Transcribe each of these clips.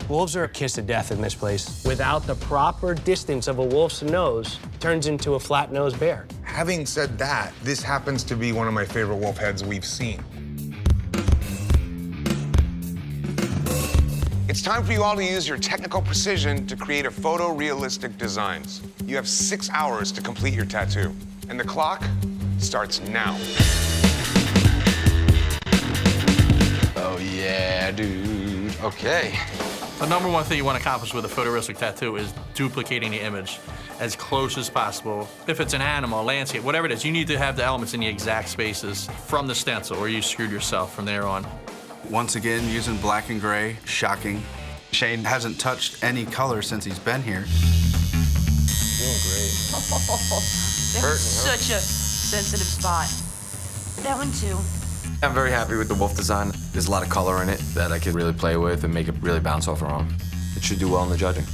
Wolves are a kiss of death in this place. Without the proper distance of a wolf's nose, turns into a flat-nosed bear. Having said that, this happens to be one of my favorite wolf heads we've seen. It's time for you all to use your technical precision to create a photorealistic designs. You have 6 hours to complete your tattoo, and the clock starts now. Oh yeah, dude. Okay. The number one thing you want to accomplish with a photorealistic tattoo is duplicating the image as close as possible. If it's an animal, a landscape, whatever it is, you need to have the elements in the exact spaces from the stencil, or you screwed yourself from there on. Once again, using black and gray, shocking. Shane hasn't touched any color since he's been here. Doing great. That was such a sensitive spot. That one too. I'm very happy with the wolf design. There's a lot of color in it that I could really play with and make it really bounce off our arm. It should do well in the judging.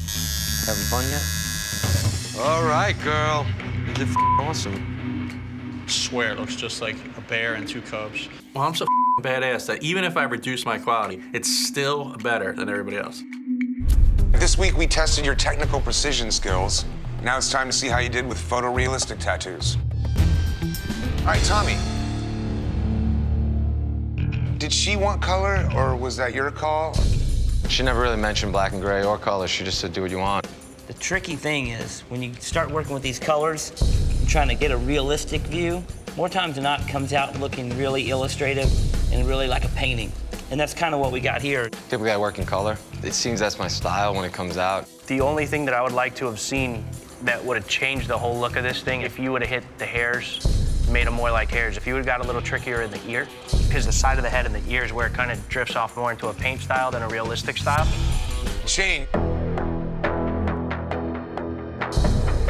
Having fun yet? All right, girl. You did awesome. I swear it looks just like a bear and 2 cubs. Well, I'm so badass that even if I reduce my quality, it's still better than everybody else. This week, we tested your technical precision skills. Now it's time to see how you did with photorealistic tattoos. All right, Tommy. Did she want color, or was that your call? She never really mentioned black and gray or color. She just said, do what you want. The tricky thing is, when you start working with these colors, and trying to get a realistic view, more times than not, it comes out looking really illustrative and really like a painting. And that's kind of what we got here. Typically, I work in color. It seems that's my style when it comes out. The only thing that I would like to have seen that would have changed the whole look of this thing, if you would have hit the hairs, made them more like hairs. If you would have got a little trickier in the ear, because the side of the head and the ear is where it kind of drifts off more into a paint style than a realistic style. Shane.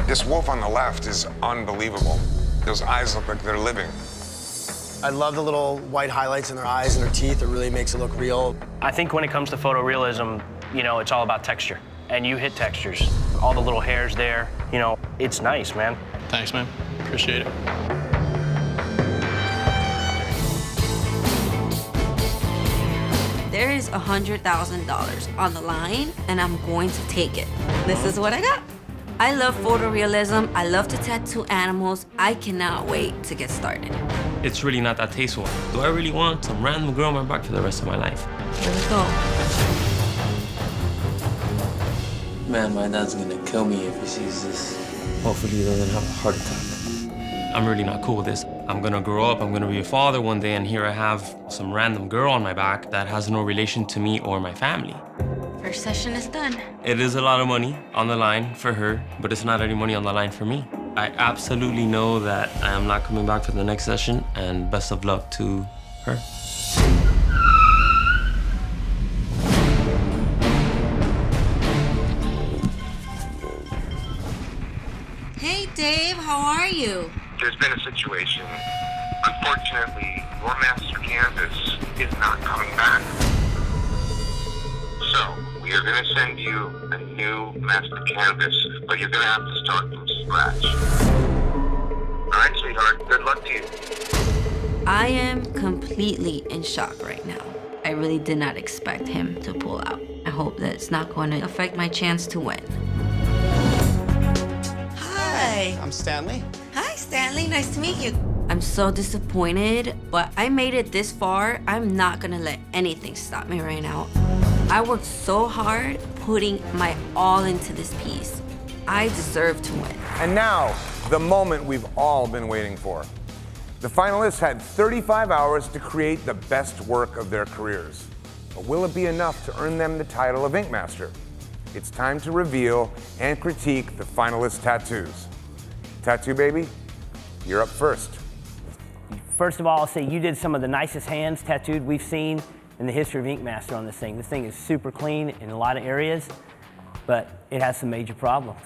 This wolf on the left is unbelievable. Those eyes look like they're living. I love the little white highlights in their eyes and their teeth. It really makes it look real. I think when it comes to photorealism, you know, it's all about texture. And you hit textures. All the little hairs there, you know, it's nice, man. Thanks, man. Appreciate it. There is $100,000 on the line, and I'm going to take it. This is what I got. I love photorealism. I love to tattoo animals. I cannot wait to get started. It's really not that tasteful. Do I really want some random girl on my back for the rest of my life? Here we go. Man, my dad's gonna kill me if he sees this. Hopefully he doesn't have a heart attack. I'm really not cool with this. I'm gonna grow up, I'm gonna be a father one day, and here I have some random girl on my back that has no relation to me or my family. First session is done. It is a lot of money on the line for her, but it's not any money on the line for me. I absolutely know that I am not coming back for the next session, and best of luck to her. Hey, Dave, how are you? There's been a situation. Unfortunately, your master canvas is not coming back. So, we are going to send you a new master canvas, but you're going to have to start from scratch. All right, sweetheart, good luck to you. I am completely in shock right now. I really did not expect him to pull out. I hope that it's not going to affect my chance to win. Hi. I'm Stanley. Hi, Stanley. Nice to meet you. I'm so disappointed, but I made it this far. I'm not gonna let anything stop me right now. I worked so hard putting my all into this piece. I deserve to win. And now, the moment we've all been waiting for. The finalists had 35 hours to create the best work of their careers. But will it be enough to earn them the title of Ink Master? It's time to reveal and critique the finalists' tattoos. Tattoo Baby, you're up first. First of all, I'll say you did some of the nicest hands tattooed we've seen in the history of Ink Master on this thing. This thing is super clean in a lot of areas, but it has some major problems.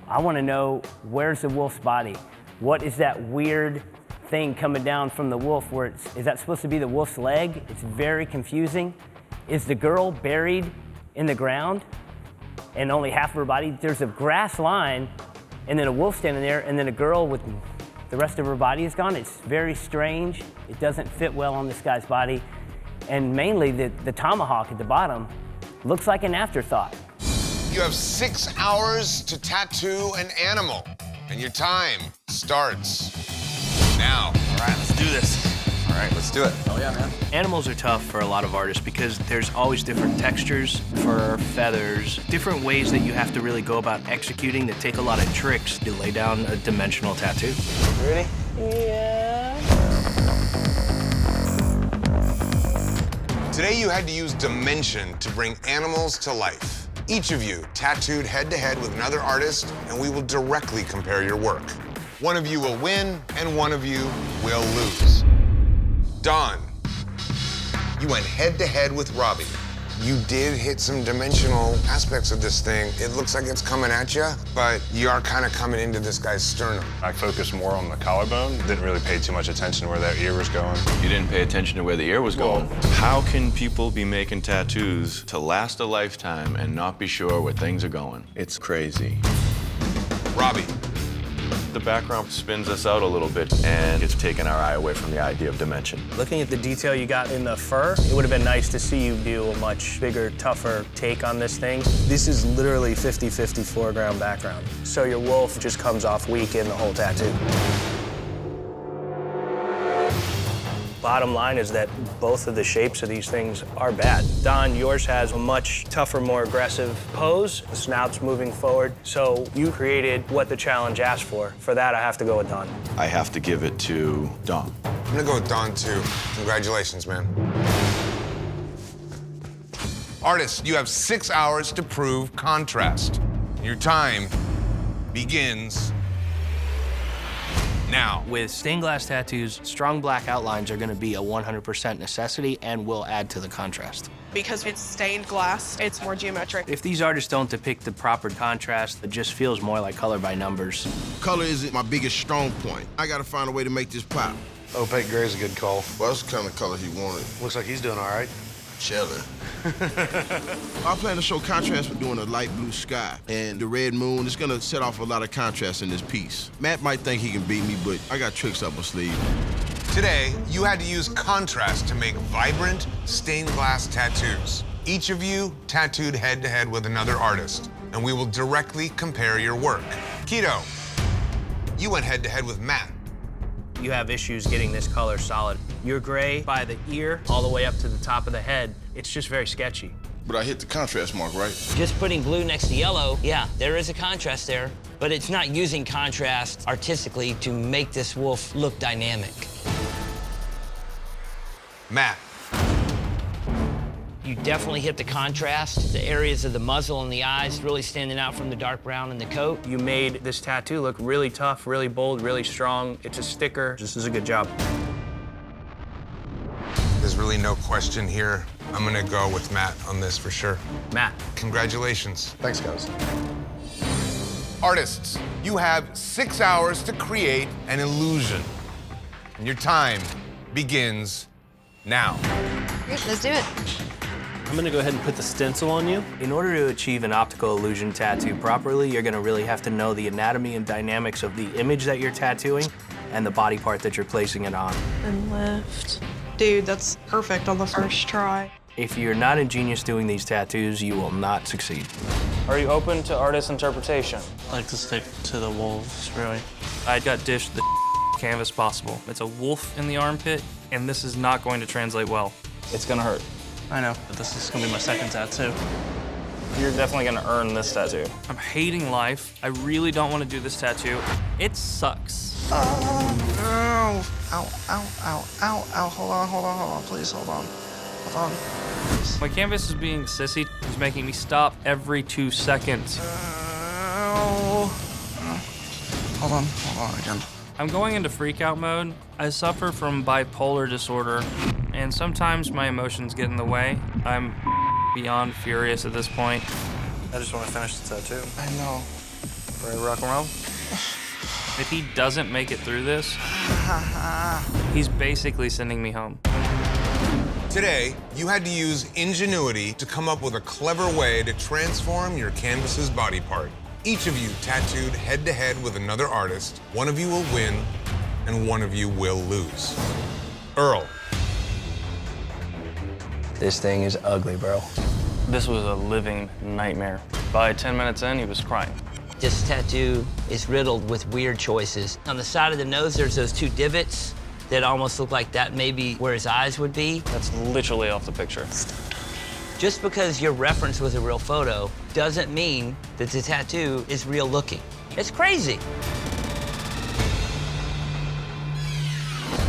I want to know, where's the wolf's body? What is that weird thing coming down from the wolf where is that supposed to be the wolf's leg? It's very confusing. Is the girl buried in the ground and only half of her body? There's a grass line and then a wolf standing there and then a girl with the rest of her body is gone. It's very strange. It doesn't fit well on this guy's body. And mainly the tomahawk at the bottom looks like an afterthought. You have 6 hours to tattoo an animal, and your time starts now. All right, let's do this. All right, let's do it. Oh yeah, man. Animals are tough for a lot of artists because there's always different textures, fur, feathers, different ways that you have to really go about executing that take a lot of tricks to lay down a dimensional tattoo. Ready? Yeah. Today you had to use dimension to bring animals to life. Each of you tattooed head-to-head with another artist, and we will directly compare your work. One of you will win, and one of you will lose. Don, you went head-to-head with Robbie. You did hit some dimensional aspects of this thing. It looks like it's coming at you, but you are kind of coming into this guy's sternum. I focused more on the collarbone. Didn't really pay too much attention to where that ear was going. You didn't pay attention to where the ear was going? How can people be making tattoos to last a lifetime and not be sure where things are going? It's crazy. Robbie. The background spins us out a little bit, and it's taken our eye away from the idea of dimension. Looking at the detail you got in the fur, it would have been nice to see you do a much bigger, tougher take on this thing. This is literally 50-50 foreground background. So your wolf just comes off weak in the whole tattoo. Bottom line is that both of the shapes of these things are bad. Don, yours has a much tougher, more aggressive pose. The snout's moving forward. So you created what the challenge asked for. For that, I have to go with Don. I have to give it to Don. I'm gonna go with Don, too. Congratulations, man. Artists, you have 6 hours to prove contrast. Your time begins now. With stained glass tattoos, strong black outlines are gonna be a 100% necessity and will add to the contrast. Because it's stained glass, it's more geometric. If these artists don't depict the proper contrast, it just feels more like color by numbers. Color isn't my biggest strong point. I gotta find a way to make this pop. Opaque gray is a good call. Well, that's the kind of color he wanted. Looks like he's doing all right. Chilling. I plan to show contrast with doing a light blue sky. And the red moon is gonna set off a lot of contrast in this piece. Matt might think he can beat me, but I got tricks up my sleeve. Today, you had to use contrast to make vibrant, stained glass tattoos. Each of you tattooed head-to-head with another artist, and we will directly compare your work. Keto, you went head-to-head with Matt. You have issues getting this color solid. Your gray by the ear all the way up to the top of the head, it's just very sketchy. But I hit the contrast mark, right? Just putting blue next to yellow, yeah, there is a contrast there, but it's not using contrast artistically to make this wolf look dynamic. Matt. You definitely hit the contrast. The areas of the muzzle and the eyes really standing out from the dark brown in the coat. You made this tattoo look really tough, really bold, really strong. It's a sticker. This is a good job. There's really no question here. I'm gonna go with Matt on this for sure. Matt. Congratulations. Thanks, guys. Artists, you have 6 hours to create an illusion. And your time begins now. Great, let's do it. I'm gonna go ahead and put the stencil on you. In order to achieve an optical illusion tattoo properly, you're gonna really have to know the anatomy and dynamics of the image that you're tattooing and the body part that you're placing it on. And lift. Dude, that's perfect on the first try. If you're not ingenious doing these tattoos, you will not succeed. Are you open to artist interpretation? I like to stick to the wolves, really. I got dished the canvas possible. It's a wolf in the armpit, and this is not going to translate well. It's gonna hurt. I know, but this is gonna be my second tattoo. You're definitely gonna earn this tattoo. I'm hating life. I really don't want to do this tattoo. It sucks. Ow, ow, ow, ow, ow, ow. Hold on, please, hold on. My canvas is being sissy. It's making me stop every 2 seconds. Ow. Hold on again. I'm going into freak out mode. I suffer from bipolar disorder, and sometimes my emotions get in the way. I'm beyond furious at this point. I just want to finish the tattoo. I know. Ready to rock and roll? If he doesn't make it through this, he's basically sending me home. Today, you had to use ingenuity to come up with a clever way to transform your canvas's body part. Each of you tattooed head-to-head with another artist. One of you will win, and one of you will lose. Earl. This thing is ugly, bro. This was a living nightmare. By 10 minutes in, he was crying. This tattoo is riddled with weird choices. On the side of the nose, there's those 2 divots that almost look like that may be where his eyes would be. That's literally off the picture. Just because your reference was a real photo doesn't mean that the tattoo is real looking. It's crazy.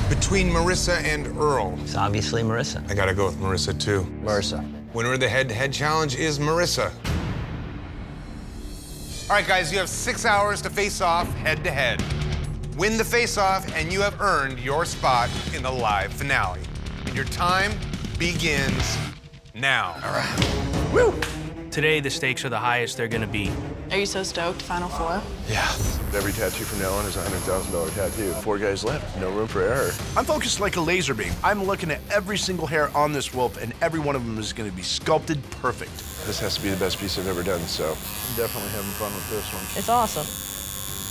Between Marissa and Earl. It's obviously Marissa. I gotta go with Marissa, too. Marissa. Winner of the head-to-head challenge is Marissa. All right, guys, you have 6 hours to face off head-to-head. Win the face-off, and you have earned your spot in the live finale. And your time begins now. All right. Woo! Today, the stakes are the highest they're gonna be. Are you so stoked? Final 4? Yeah. Every tattoo from now on is a $100,000 tattoo. 4 guys left, no room for error. I'm focused like a laser beam. I'm looking at every single hair on this wolf, and every one of them is going to be sculpted perfect. This has to be the best piece I've ever done, so I'm definitely having fun with this one. It's awesome.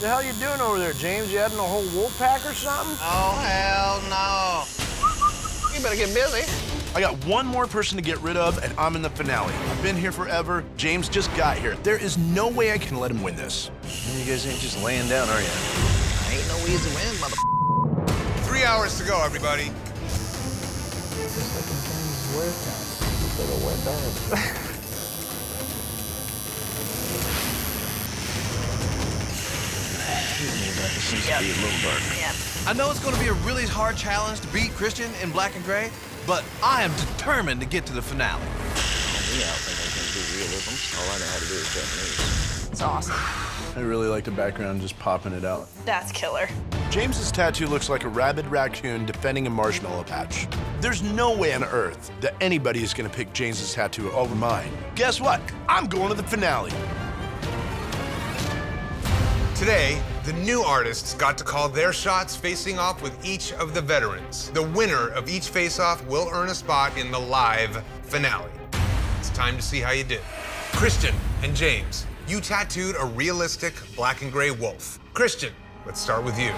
The hell you doing over there, James? You adding a whole wolf pack or something? Oh, hell no. You better get busy. I got one more person to get rid of, and I'm in the finale. I've been here forever. James just got here. There is no way I can let him win this. You guys ain't just laying down, are you? Ain't no easy win, mother. 3 hours to go, everybody. I know it's going to be a really hard challenge to beat Christian in black and gray, but I am determined to get to the finale. Me, I don't think I can do realism. All I know how to do is Japanese. It's awesome. I really like the background, just popping it out. That's killer. James's tattoo looks like a rabid raccoon defending a marshmallow patch. There's no way on earth that anybody is going to pick James's tattoo over mine. Guess what? I'm going to the finale. Today, the new artists got to call their shots facing off with each of the veterans. The winner of each face-off will earn a spot in the live finale. It's time to see how you did. Christian and James, you tattooed a realistic black and gray wolf. Christian, let's start with you.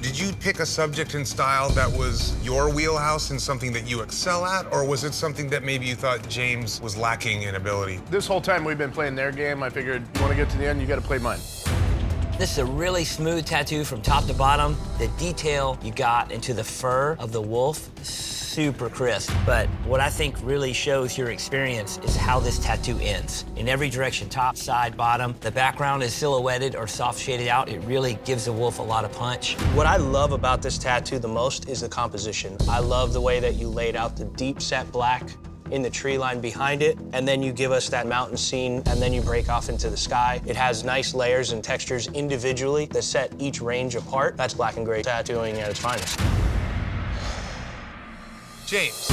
Did you pick a subject and style that was your wheelhouse and something that you excel at, or was it something that maybe you thought James was lacking in ability? This whole time we've been playing their game, I figured, you want to get to the end, you got to play mine. This is a really smooth tattoo from top to bottom. The detail you got into the fur of the wolf, super crisp. But what I think really shows your experience is how this tattoo ends. In every direction, top, side, bottom. The background is silhouetted or soft shaded out. It really gives the wolf a lot of punch. What I love about this tattoo the most is the composition. I love the way that you laid out the deep set black in the tree line behind it, and then you give us that mountain scene, and then you break off into the sky. It has nice layers and textures individually that set each range apart. That's black and gray tattooing at its finest. James.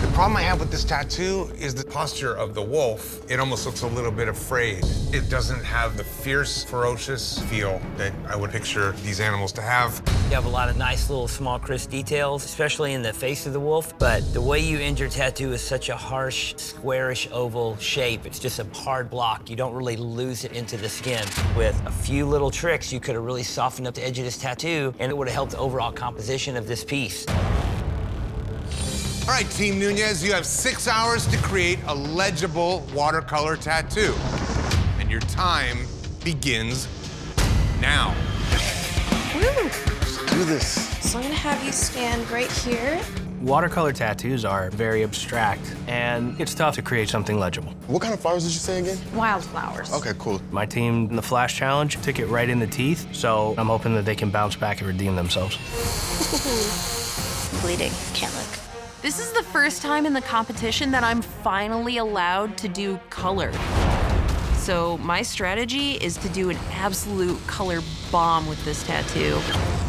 The problem I have with this tattoo is the posture of the wolf. It almost looks a little bit afraid. It doesn't have the fierce, ferocious feel that I would picture these animals to have. You have a lot of nice little small crisp details, especially in the face of the wolf, but the way you end your tattoo is such a harsh, squarish oval shape. It's just a hard block. You don't really lose it into the skin. With a few little tricks, you could have really softened up the edge of this tattoo, and it would have helped the overall composition of this piece. All right, Team Nunez, you have 6 hours to create a legible watercolor tattoo. And your time begins now. Woo! Let's do this. So I'm gonna have you stand right here. Watercolor tattoos are very abstract, and it's tough to create something legible. What kind of flowers did you say again? Wildflowers. Okay, cool. My team in the Flash Challenge took it right in the teeth, so I'm hoping that they can bounce back and redeem themselves. Bleeding. Can't look. This is the first time in the competition that I'm finally allowed to do color. So my strategy is to do an absolute color bomb with this tattoo.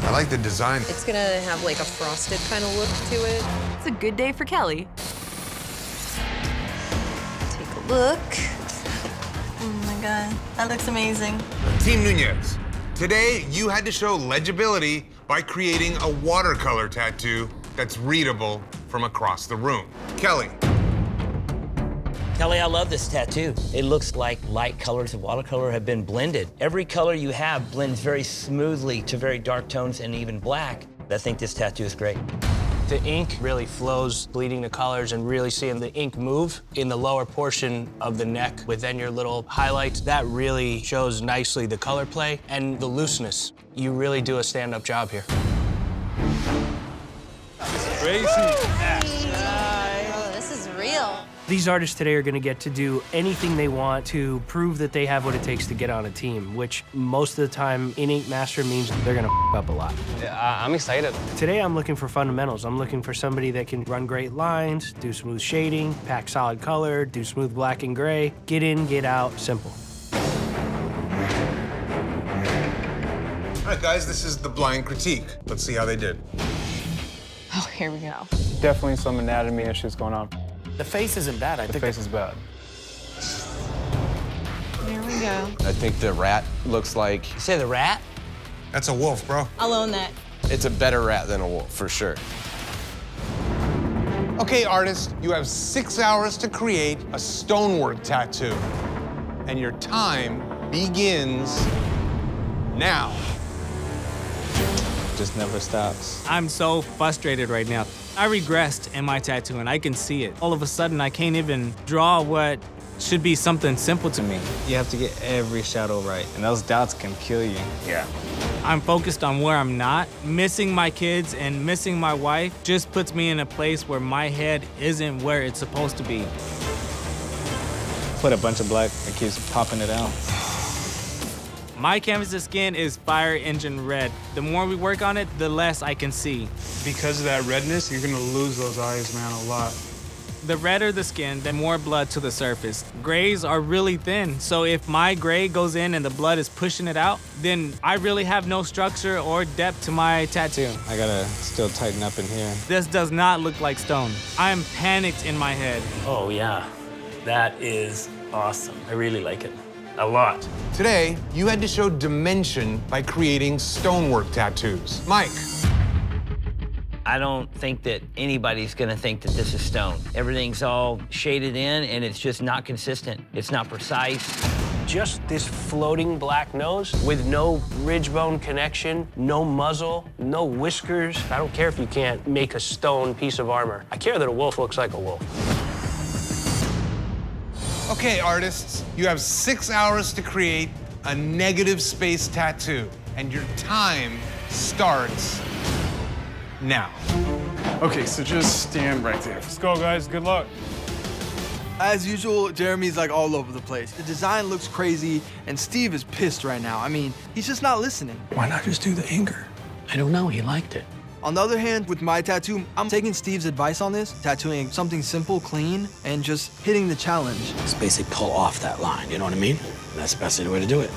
I like the design. It's gonna have like a frosted kind of look to it. It's a good day for Kelly. Take a look. Oh my God, that looks amazing. Team Nunez, today you had to show legibility by creating a watercolor tattoo that's readable from across the room. Kelly. Kelly, I love this tattoo. It looks like light colors of watercolor have been blended. Every color you have blends very smoothly to very dark tones and even black. I think this tattoo is great. The ink really flows, bleeding the colors and really seeing the ink move in the lower portion of the neck within your little highlights. That really shows nicely the color play and the looseness. You really do a stand-up job here. Crazy. Oh, this is real. These artists today are going to get to do anything they want to prove that they have what it takes to get on a team, which most of the time in Ink Master means they're going to up a lot. Yeah, I'm excited. Today I'm looking for fundamentals. I'm looking for somebody that can run great lines, do smooth shading, pack solid color, do smooth black and gray, get in, get out, simple. All right, guys, this is the blind critique. Let's see how they did. Oh, here we go. Definitely some anatomy issues going on. The face isn't bad. I think the face is bad. Here we go. I think the rat looks like... You say the rat? That's a wolf, bro. I'll own that. It's a better rat than a wolf, for sure. Okay, artist, you have 6 hours to create a stonework tattoo. And your time begins now. Just never stops. I'm so frustrated right now. I regressed in my tattoo and I can see it. All of a sudden, I can't even draw what should be something simple to me. You have to get every shadow right, and those dots can kill you. Yeah. I'm focused on where I'm not. Missing my kids and missing my wife just puts me in a place where my head isn't where it's supposed to be. Put a bunch of black, it keeps popping it out. My canvas of skin is fire engine red. The more we work on it, the less I can see. Because of that redness, you're gonna lose those eyes, man, a lot. The redder the skin, the more blood to the surface. Grays are really thin, so if my gray goes in and the blood is pushing it out, then I really have no structure or depth to my tattoo. I gotta still tighten up in here. This does not look like stone. I am panicked in my head. Oh yeah, that is awesome. I really like it. A lot. Today, you had to show dimension by creating stonework tattoos. Mike. I don't think that anybody's gonna think that this is stone. Everything's all shaded in and it's just not consistent. It's not precise. Just this floating black nose with no ridge bone connection, no muzzle, no whiskers. I don't care if you can't make a stone piece of armor. I care that a wolf looks like a wolf. Okay, artists, you have 6 hours to create a negative space tattoo, and your time starts now. Okay, so just stand right there. Let's go, guys. Good luck. As usual, Jeremy's like all over the place. The design looks crazy, and Steve is pissed right now. I mean, he's just not listening. Why not just do the anger? I don't know, he liked it. On the other hand, with my tattoo, I'm taking Steve's advice on this, tattooing something simple, clean, and just hitting the challenge. Just basically pull off that line, you know what I mean? And that's the best way to do it.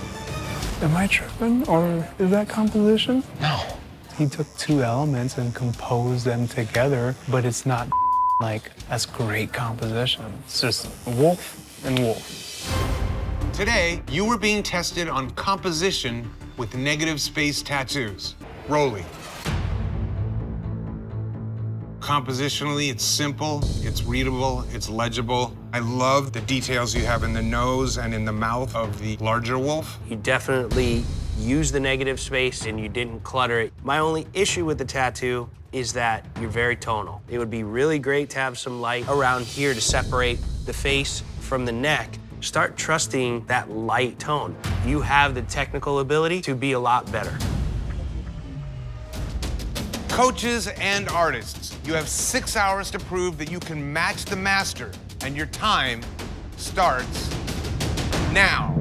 Am I tripping, or is that composition? No. He took two elements and composed them together, but it's not like that's great composition. It's just wolf and wolf. Today, you were being tested on composition with negative space tattoos. Rolly. Compositionally, it's simple, it's readable, it's legible. I love the details you have in the nose and in the mouth of the larger wolf. You definitely used the negative space and you didn't clutter it. My only issue with the tattoo is that you're very tonal. It would be really great to have some light around here to separate the face from the neck. Start trusting that light tone. You have the technical ability to be a lot better. Coaches and artists, you have 6 hours to prove that you can match the master, and your time starts now.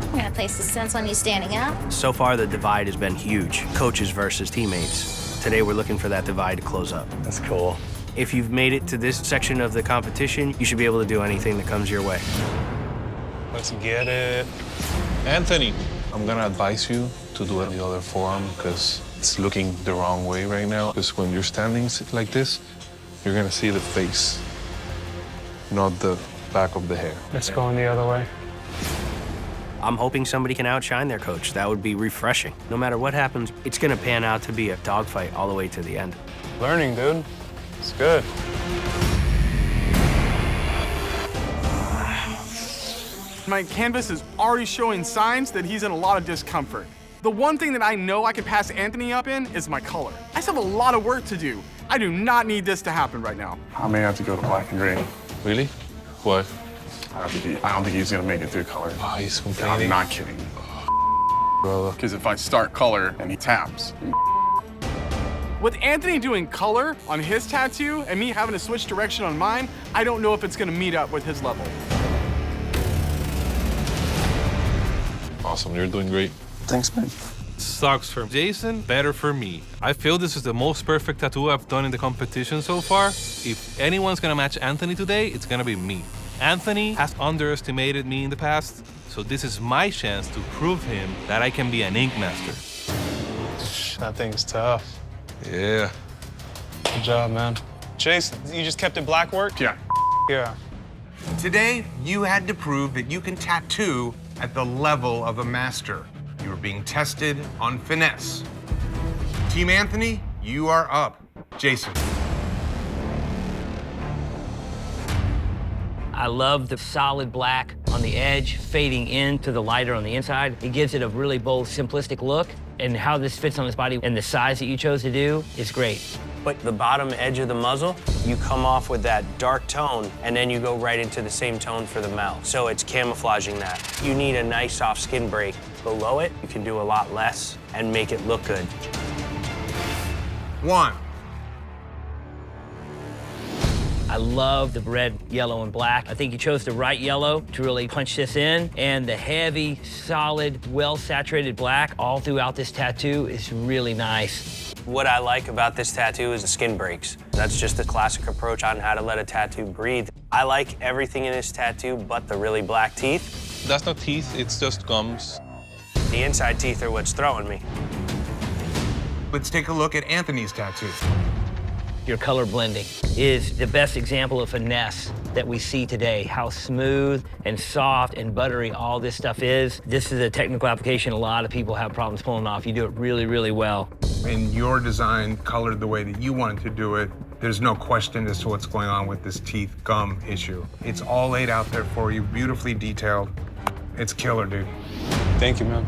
I'm gonna place the sense on you standing up. So far, the divide has been huge, coaches versus teammates. Today, we're looking for that divide to close up. That's cool. If you've made it to this section of the competition, you should be able to do anything that comes your way. Let's get it. Anthony, I'm gonna advise you to do it the other forearm because it's looking the wrong way right now. Because when you're standing like this, you're gonna see the face, not the back of the hair. Let's go the other way. I'm hoping somebody can outshine their coach. That would be refreshing. No matter what happens, it's gonna pan out to be a dogfight all the way to the end. Learning, dude. It's good. My canvas is already showing signs that he's in a lot of discomfort. The one thing that I know I can pass Anthony up in is my color. I still have a lot of work to do. I do not need this to happen right now. I may have to go to black and gray. Really? What? I don't think he's gonna make it through color. Oh, he's complaining? I'm not kidding. Because if I start color and he taps. With Anthony doing color on his tattoo and me having to switch direction on mine, I don't know if it's gonna meet up with his level. Awesome, you're doing great. Thanks, man. Sucks for Jason, better for me. I feel this is the most perfect tattoo I've done in the competition so far. If anyone's gonna match Anthony today, it's gonna be me. Anthony has underestimated me in the past, so this is my chance to prove him that I can be an ink master. That thing's tough. Yeah. Good job, man. Chase, you just kept it black work? Yeah. Yeah. Today, you had to prove that you can tattoo at the level of a master. You were being tested on finesse. Team Anthony, you are up. Jason. I love the solid black on the edge fading into the lighter on the inside. It gives it a really bold, simplistic look, and how this fits on his body and the size that you chose to do is great. But the bottom edge of the muzzle, you come off with that dark tone, and then you go right into the same tone for the mouth. So it's camouflaging that. You need a nice soft skin break. Below it, you can do a lot less and make it look good. 1. I love the red, yellow, and black. I think you chose the right yellow to really punch this in, and the heavy, solid, well-saturated black all throughout this tattoo is really nice. What I like about this tattoo is the skin breaks. That's just the classic approach on how to let a tattoo breathe. I like everything in this tattoo but the really black teeth. That's not teeth, it's just gums. The inside teeth are what's throwing me. Let's take a look at Anthony's tattoo. Your color blending is the best example of finesse that we see today. How smooth and soft and buttery all this stuff is. This is a technical application a lot of people have problems pulling off. You do it really, really well. And your design colored the way that you wanted to do it. There's no question as to what's going on with this teeth gum issue. It's all laid out there for you, beautifully detailed. It's killer, dude. Thank you, man.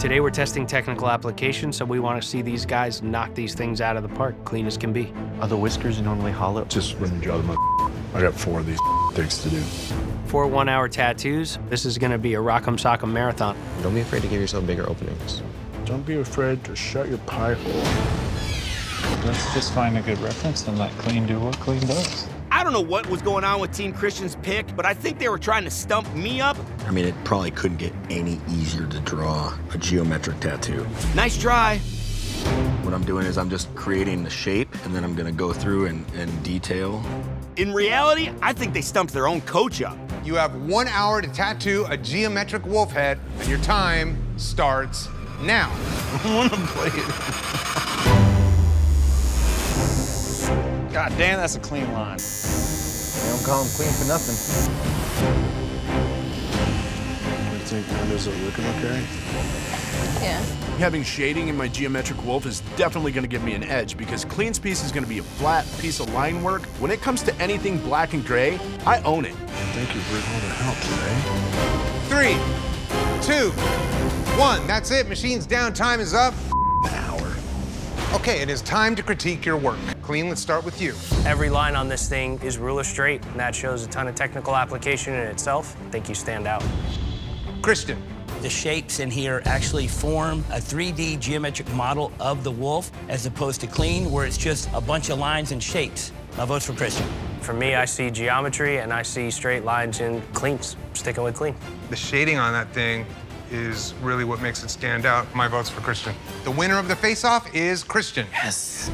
Today we're testing technical application, so we want to see these guys knock these things out of the park, clean as can be. Are the whiskers normally hollow? Just when you draw them up. I got 4 of these things to do. 4 1-hour tattoos. This is going to be a rock'em sock'em marathon. Don't be afraid to give yourself bigger openings. Don't be afraid to shut your pie hole. Let's just find a good reference and let Clean do what Clean does. I don't know what was going on with Team Christian's pick, but I think they were trying to stump me up. I mean, it probably couldn't get any easier to draw a geometric tattoo. Nice try. What I'm doing is I'm just creating the shape, and then I'm gonna go through and detail. In reality, I think they stumped their own coach up. You have 1 hour to tattoo a geometric wolf head, and your time starts now. I want to play it. God damn, that's a clean line. They don't call them clean for nothing. What do you think, man? Does it looking okay? Yeah. Having shading in my geometric wolf is definitely going to give me an edge because Clean's piece is going to be a flat piece of line work. When it comes to anything black and gray, I own it. Thank you for all the help today. 3, 2, 1. That's it. Machine's down. Time is up. An hour. Okay, it is time to critique your work. Clean, let's start with you. Every line on this thing is ruler straight, and that shows a ton of technical application in itself. I think you stand out. Christian. The shapes in here actually form a 3D geometric model of the wolf, as opposed to Clean, where it's just a bunch of lines and shapes. My vote's for Christian. For me, I see geometry and I see straight lines in Cleans. Sticking with Clean. The shading on that thing is really what makes it stand out. My vote's for Christian. The winner of the face-off is Christian. Yes.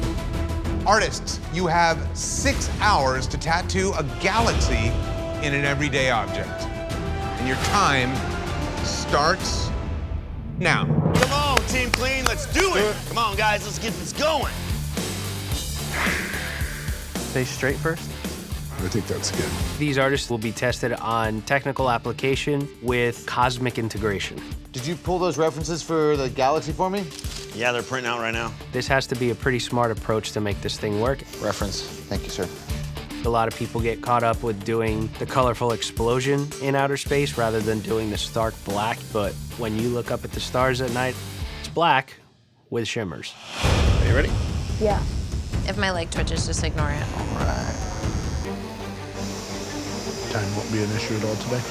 Artists, you have 6 hours to tattoo a galaxy in an everyday object. And your time starts now. Come on, Team Clean, let's do it. Come on, guys, let's get this going. Stay straight first. I think that's good. These artists will be tested on technical application with cosmic integration. Did you pull those references for the galaxy for me? Yeah, they're printing out right now. This has to be a pretty smart approach to make this thing work. Reference. Thank you, sir. A lot of people get caught up with doing the colorful explosion in outer space rather than doing the stark black, but when you look up at the stars at night, it's black with shimmers. Are you ready? Yeah. If my leg twitches, just ignore it. All right. Time won't be an issue at all today?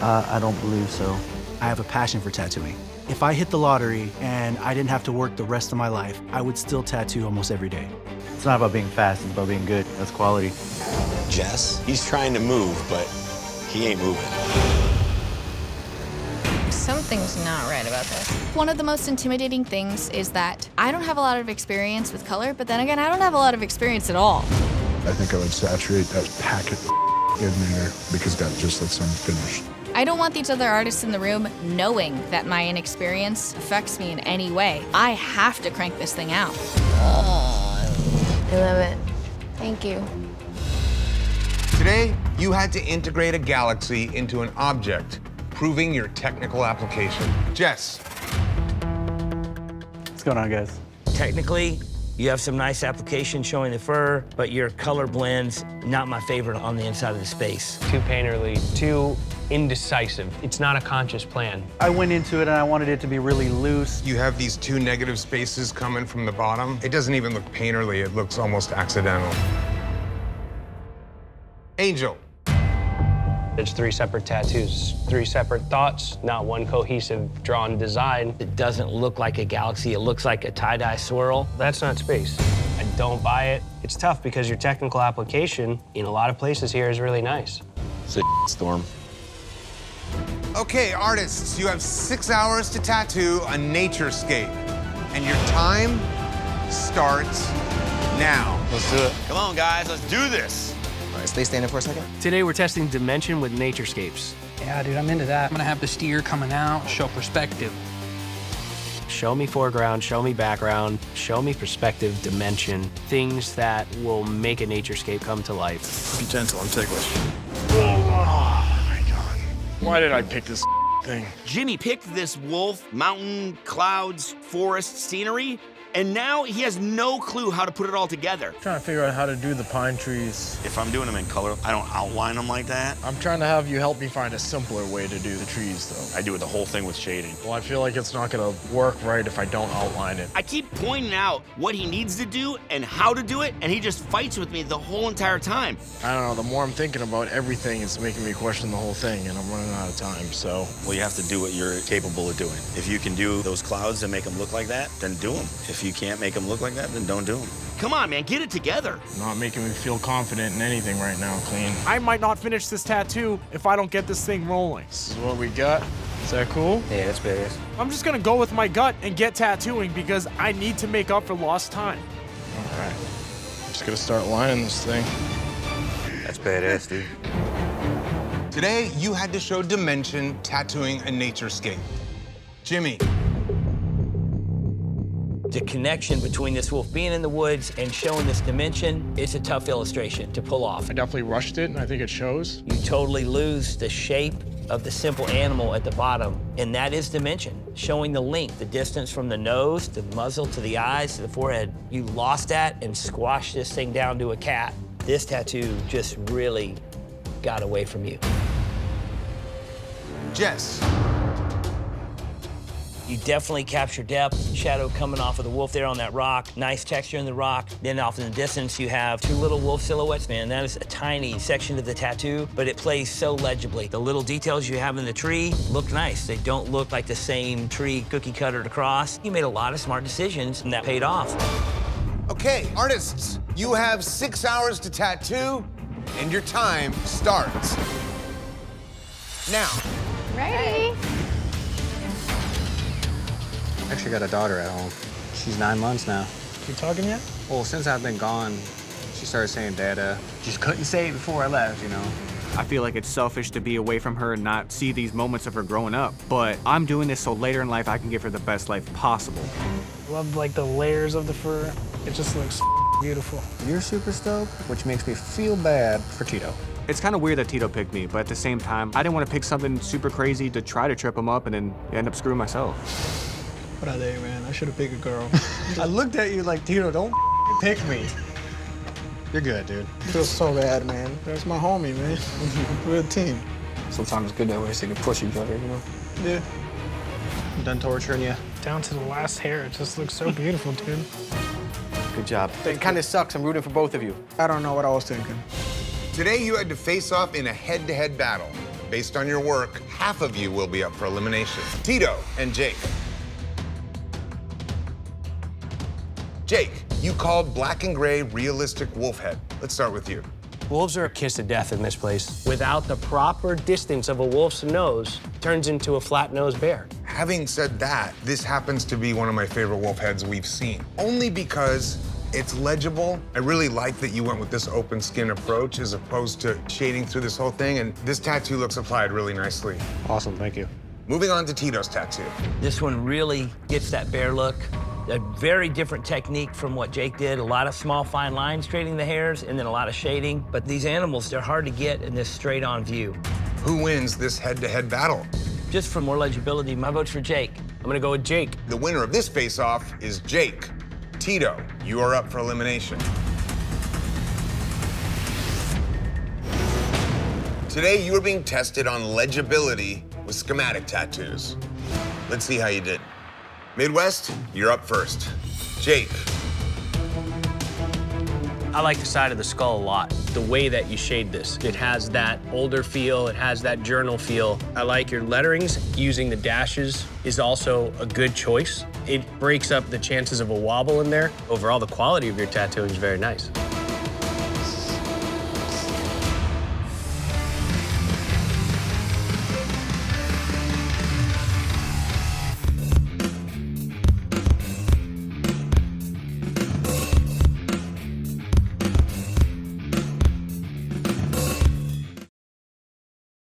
I don't believe so. I have a passion for tattooing. If I hit the lottery and I didn't have to work the rest of my life, I would still tattoo almost every day. It's not about being fast, it's about being good. That's quality. Jess, he's trying to move, but he ain't moving. Something's not right about this. One of the most intimidating things is that I don't have a lot of experience with color, but then again, I don't have a lot of experience at all. I think I would saturate that packet in there because that just looks unfinished. I don't want these other artists in the room knowing that my inexperience affects me in any way. I have to crank this thing out. I love it. Thank you. Today, you had to integrate a galaxy into an object, proving your technical application. Jess. What's going on, guys? Technically, you have some nice application showing the fur, but your color blend's not my favorite on the inside of the space. Too painterly, too indecisive. It's not a conscious plan. I went into it and I wanted it to be really loose. You have these two negative spaces coming from the bottom. It doesn't even look painterly, it looks almost accidental. Angel. It's 3 separate tattoos, 3 separate thoughts, not one cohesive drawn design. It doesn't look like a galaxy, it looks like a tie-dye swirl. That's not space. I don't buy it. It's tough because your technical application in a lot of places here is really nice. It's a storm. Okay, artists, you have 6 hours to tattoo a naturescape, and your time starts now. Let's do it. Come on, guys, let's do this. All right, stay standing for a second. Today we're testing dimension with naturescapes. Yeah, dude, I'm into that. I'm gonna have the steer coming out, show perspective. Show me foreground, show me background, show me perspective, dimension, things that will make a naturescape come to life. Be gentle, I'm ticklish. Oh my God. Why did I pick this thing? Jimmy picked this wolf, mountain, clouds, forest, scenery, and now he has no clue how to put it all together. Trying to figure out how to do the pine trees. If I'm doing them in color, I don't outline them like that. I'm trying to have you help me find a simpler way to do the trees, though. I do the whole thing with shading. Well, I feel like it's not gonna work right if I don't outline it. I keep pointing out what he needs to do and how to do it, and he just fights with me the whole entire time. I don't know, the more I'm thinking about everything, it's making me question the whole thing, and I'm running out of time, so. Well, you have to do what you're capable of doing. If you can do those clouds and make them look like that, then do them. If you can't make them look like that, then don't do them. Come on, man, get it together. Not making me feel confident in anything right now, Clean. I might not finish this tattoo if I don't get this thing rolling. This is what we got. Is that cool? Yeah, that's badass. I'm just gonna go with my gut and get tattooing because I need to make up for lost time. All right. I'm just gonna start lining this thing. That's badass, dude. Today, you had to show dimension tattooing a naturescape. Jimmy. The connection between this wolf being in the woods and showing this dimension, it's a tough illustration to pull off. I definitely rushed it, and I think it shows. You totally lose the shape of the simple animal at the bottom, and that is dimension, showing the length, the distance from the nose, the muzzle, to the eyes, to the forehead. You lost that and squashed this thing down to a cat. This tattoo just really got away from you. Jess. You definitely capture depth, shadow coming off of the wolf there on that rock, nice texture in the rock. Then off in the distance, you have 2 little wolf silhouettes, man. That is a tiny section of the tattoo, but it plays so legibly. The little details you have in the tree look nice. They don't look like the same tree cookie cuttered across. You made a lot of smart decisions, and that paid off. Okay, artists, you have 6 hours to tattoo, and your time starts now. Ready? I actually got a daughter at home. She's 9 months now. You talking yet? Well, since I've been gone, she started saying Dada. Just couldn't say it before I left, you know. I feel like it's selfish to be away from her and not see these moments of her growing up. But I'm doing this so later in life I can give her the best life possible. Love like the layers of the fur. It just looks beautiful. You're super stoked, which makes me feel bad for Tito. It's kind of weird that Tito picked me, but at the same time, I didn't want to pick something super crazy to try to trip him up and then end up screwing myself. What are they, man? I should have picked a girl. I looked at you like, Tito, don't pick me. You're good, dude. I feel so bad, man. That's my homie, man. We're a team. Sometimes it's good that way so you can push each other, you know? Yeah. I'm done torturing you. Down to the last hair. It just looks so beautiful, dude. Good job. It kind of sucks. I'm rooting for both of you. I don't know what I was thinking. Today, you had to face off in a head-to-head battle. Based on your work, half of you will be up for elimination. Tito and Jake. Jake, you called black and gray realistic wolf head. Let's start with you. Wolves are a kiss of death in this place. Without the proper distance of a wolf's nose, turns into a flat-nosed bear. Having said that, this happens to be one of my favorite wolf heads we've seen. Only because it's legible. I really like that you went with this open skin approach as opposed to shading through this whole thing, and this tattoo looks applied really nicely. Awesome, thank you. Moving on to Tito's tattoo. This one really gets that bear look. A very different technique from what Jake did. A lot of small, fine lines straightening the hairs and then a lot of shading. But these animals, they're hard to get in this straight-on view. Who wins this head-to-head battle? Just for more legibility, my vote's for Jake. I'm gonna go with Jake. The winner of this face-off is Jake. Tito, you are up for elimination. Today, you are being tested on legibility with schematic tattoos. Let's see how you did. Midwest, you're up first. Jake. I like the side of the skull a lot. The way that you shade this. It has that older feel, it has that journal feel. I like your letterings. Using the dashes is also a good choice. It breaks up the chances of a wobble in there. Overall, the quality of your tattooing is very nice.